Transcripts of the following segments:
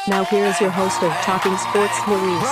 Now here is your host of Talking Sports, Maurice.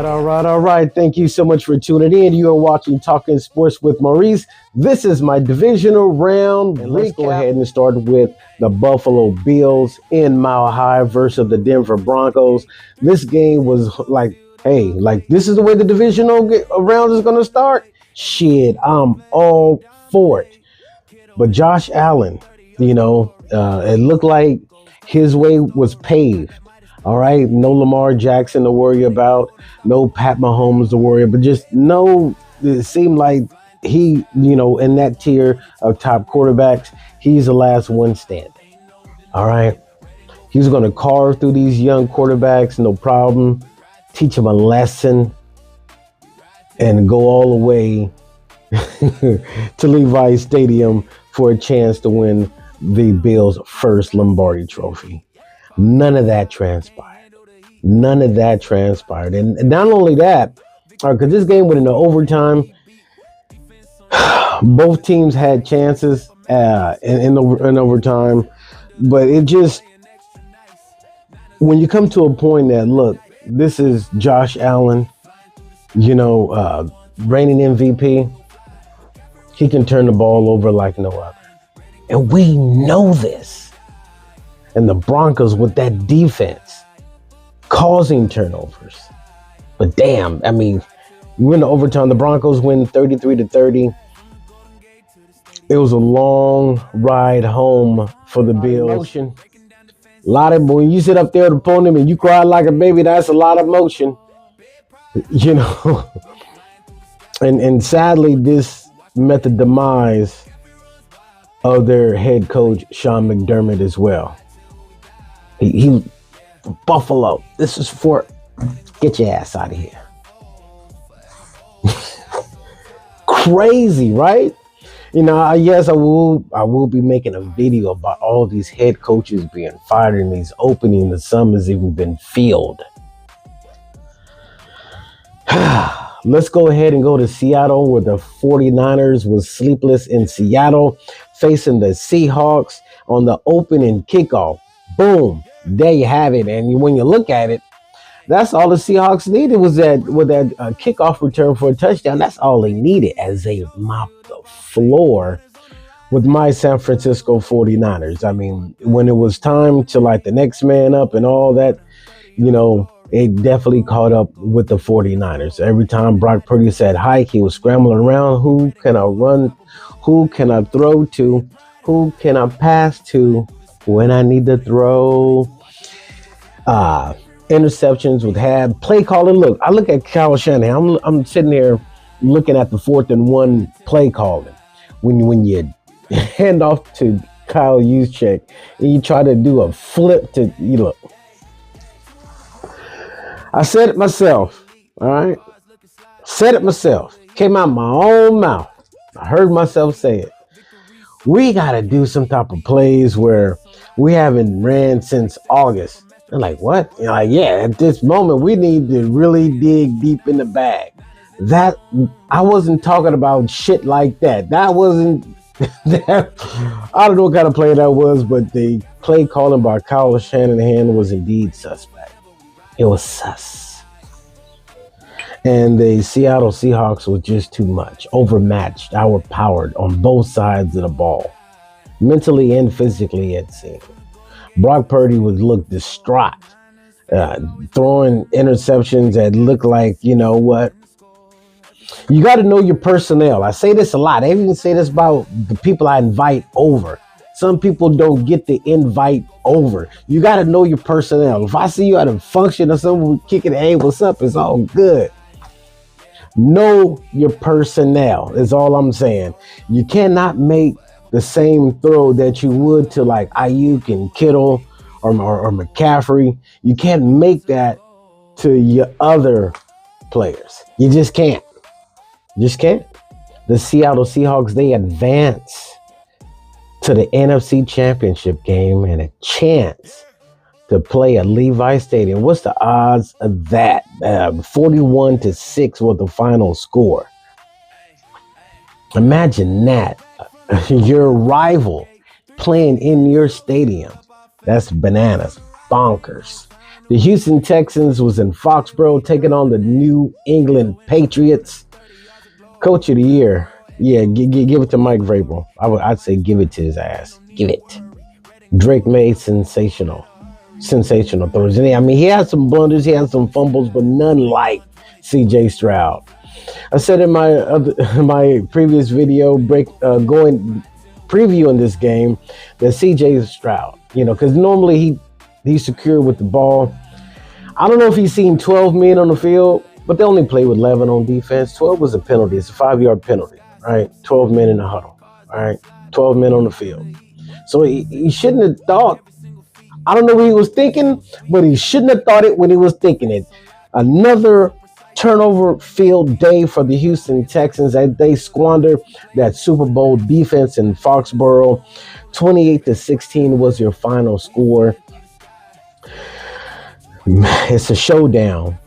All right. Thank you so much for tuning in. You are watching Talking Sports with Maurice. This is my divisional round. And let's go ahead and start with the Buffalo Bills in Mile High versus the Denver Broncos. This game was like, hey, this is the way the divisional round is going to start. Shit, I'm all for it. But Josh Allen, it looked like his way was paved. All right. No Lamar Jackson to worry about. No Pat Mahomes to worry about. It seemed like he, in that tier of top quarterbacks, he's the last one standing. All right. He's going to carve through these young quarterbacks, no problem. Teach them a lesson and go all the way to Levi Stadium for a chance to win the Bills' first Lombardi trophy. None of that transpired. And not only that, because this game went into overtime, both teams had chances in overtime, but it just, when you come to a point that, look, this is Josh Allen, reigning MVP, he can turn the ball over like no other. And we know this. And the Broncos with that defense causing turnovers. But damn, I mean, we're in the overtime. The Broncos win 33-30. It was a long ride home for the Bills. A lot of, when you sit up there with the opponent and you cry like a baby, that's a lot of emotion. And sadly, this met the demise of their head coach, Sean McDermott, as well. He Buffalo, this is for, get your ass out of here. Crazy, right? Yes, I will be making a video about all these head coaches being fired in these openings, and some has even been filled. Let's go ahead and go to Seattle, where the 49ers was sleepless in Seattle, facing the Seahawks on the opening kickoff. Boom. There you have it. And when you look at it, that's all the Seahawks needed was that kickoff return for a touchdown. That's all they needed as they mopped the floor with my San Francisco 49ers. I mean, when it was time to the next man up and all that, it definitely caught up with the 49ers. Every time Brock Purdy said hike, he was scrambling around. Who can I run? Who can I throw to? Who can I pass to when I need to throw? Interceptions with play calling. Look, I look at Kyle Shanahan. I'm sitting here looking at the 4th and 1 play calling. When you hand off to Kyle Juszczyk and you try to do a flip to, look. I said it myself, all right? Said it myself. Came out my own mouth. I heard myself say it. We got to do some type of plays where we haven't ran since August. They're like, what? Yeah, at this moment, we need to really dig deep in the bag. That, I wasn't talking about shit like that. That wasn't, I don't know what kind of play that was, but the play calling by Kyle Shanahan was indeed suspect. It was sus. And the Seattle Seahawks was just too much. Overmatched, overpowered on both sides of the ball. Mentally and physically, it seemed. Brock Purdy would look distraught. Throwing interceptions that look like, you know what? You got to know your personnel. I say this a lot. I even say this about the people I invite over. Some people don't get the invite over. You got to know your personnel. If I see you at a function or someone kicking, hey, what's up? It's all good. Know your personnel is all I'm saying. You cannot make the same throw that you would to Ayuk and Kittle or McCaffrey. You can't make that to your other players. You just can't. Just can't. The Seattle Seahawks, they advance to the NFC Championship game and a chance to play at Levi Stadium. What's the odds of that? 41-6 was the final score. Imagine that. Your rival playing in your stadium. That's bananas. bonkers. The Houston Texans was in Foxborough taking on the New England Patriots. Coach of the year. Yeah, give it to Mike Vrabel. I'd say give it to his ass. Give it. Drake made sensational throws. And I mean, he had some blunders, he had some fumbles, but none like C.J. Stroud. I said in my previous video, previewing this game, that C.J. Stroud, because normally he's secure with the ball. I don't know if he's seen 12 men on the field, but they only play with 11 on defense. 12 was a penalty. It's a 5-yard penalty, right? 12 men in the huddle, all right? 12 men on the field. So he shouldn't have thought, I don't know what he was thinking, but he shouldn't have thought it when he was thinking it. Another turnover-filled day for the Houston Texans as they squander that Super Bowl defense in Foxborough. 28-16 was your final score. It's a showdown.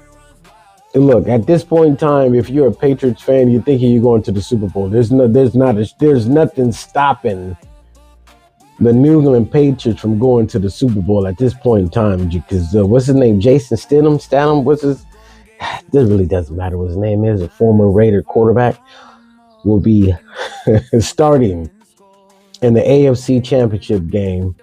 And look, at this point in time, if you're a Patriots fan, you're thinking you're going to the Super Bowl. There's nothing stopping the New England Patriots from going to the Super Bowl at this point in time. Because what's his name? Jason Statham. This really doesn't matter what his name is. A former Raider quarterback will be starting in the AFC Championship game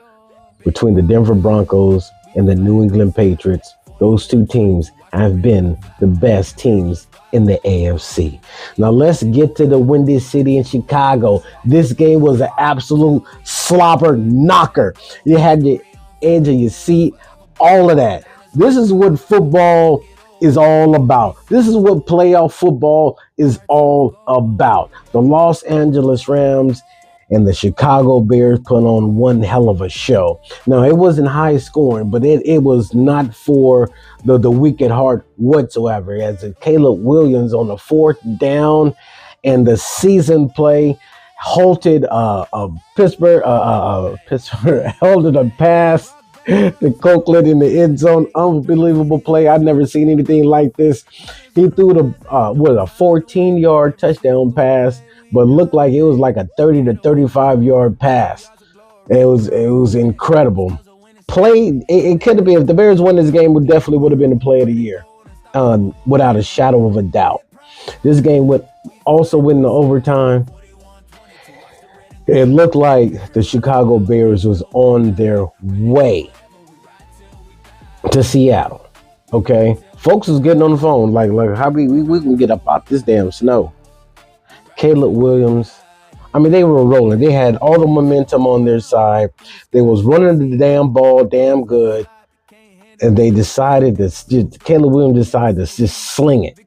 between the Denver Broncos and the New England Patriots. Those two teams have been the best teams in the AFC. Now let's get to the Windy City in Chicago. This game was an absolute slobber knocker. You had the edge of your seat, all of that. This is what football is all about. This is what playoff football is all about. The Los Angeles Rams and the Chicago Bears put on one hell of a show. Now, it wasn't high scoring, but it was not for the weak at heart whatsoever. As Caleb Williams on the 4th down and the season play halted Pittsburgh halted a pass to Copeland in the end zone. Unbelievable play. I've never seen anything like this. He threw a 14-yard touchdown pass, but looked like it was like a 30 to 35-yard pass. It was incredible. It could have been, if the Bears won this game, would have been the play of the year, without a shadow of a doubt. This game would also win the overtime. It looked like the Chicago Bears was on their way to Seattle. Okay, folks was getting on the phone like how we can get up out this damn snow. Caleb Williams, I mean, they were rolling. They had all the momentum on their side. They was running the damn ball damn good, and they decided Caleb Williams decided to just sling it.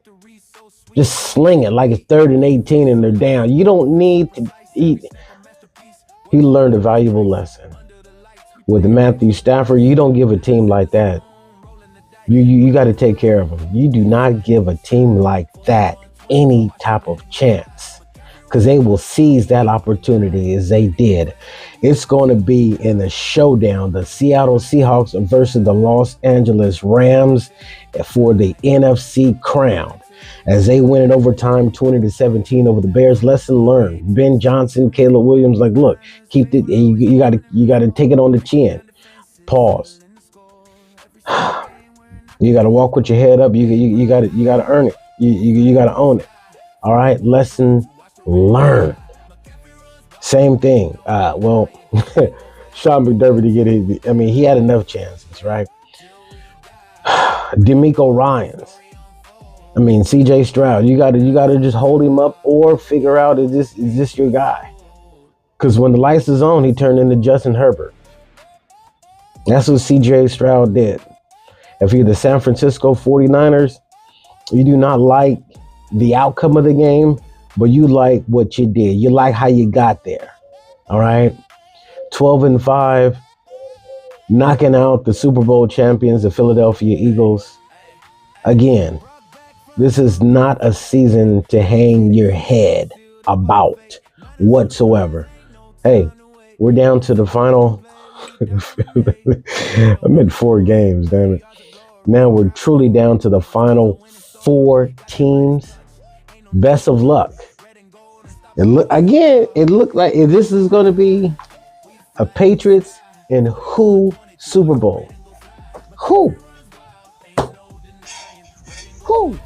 Just sling it like it's 3rd and 18 and they're down. You don't need to eat. He learned a valuable lesson. With Matthew Stafford, you don't give a team like that. You got to take care of them. You do not give a team like that any type of chance, because they will seize that opportunity as they did. It's going to be in a showdown, the Seattle Seahawks versus the Los Angeles Rams for the NFC crown, as they win in overtime 20-17 over the Bears. Lesson learned. Ben Johnson, Caleb Williams, like, look, keep it. You got to take it on the chin. Pause. You got to walk with your head up. You got to earn it. You got to own it. All right. Lesson learned. Same thing. Sean McDermott to get his. I mean, he had enough chances, right? D'Amico Ryans. I mean, C.J. Stroud, you gotta just hold him up or figure out, is this your guy? Because when the lights is on, he turned into Justin Herbert. That's what C.J. Stroud did. If you're the San Francisco 49ers, you do not like the outcome of the game, but you like what you did. You like how you got there. All right. 12-5, knocking out the Super Bowl champions, the Philadelphia Eagles. Again, this is not a season to hang your head about whatsoever. Hey, we're down to the final. I'm in 4 games, damn it. Now we're truly down to the final 4 teams. Best of luck. It looked like this is going to be a Patriots and who Super Bowl. Who? Who?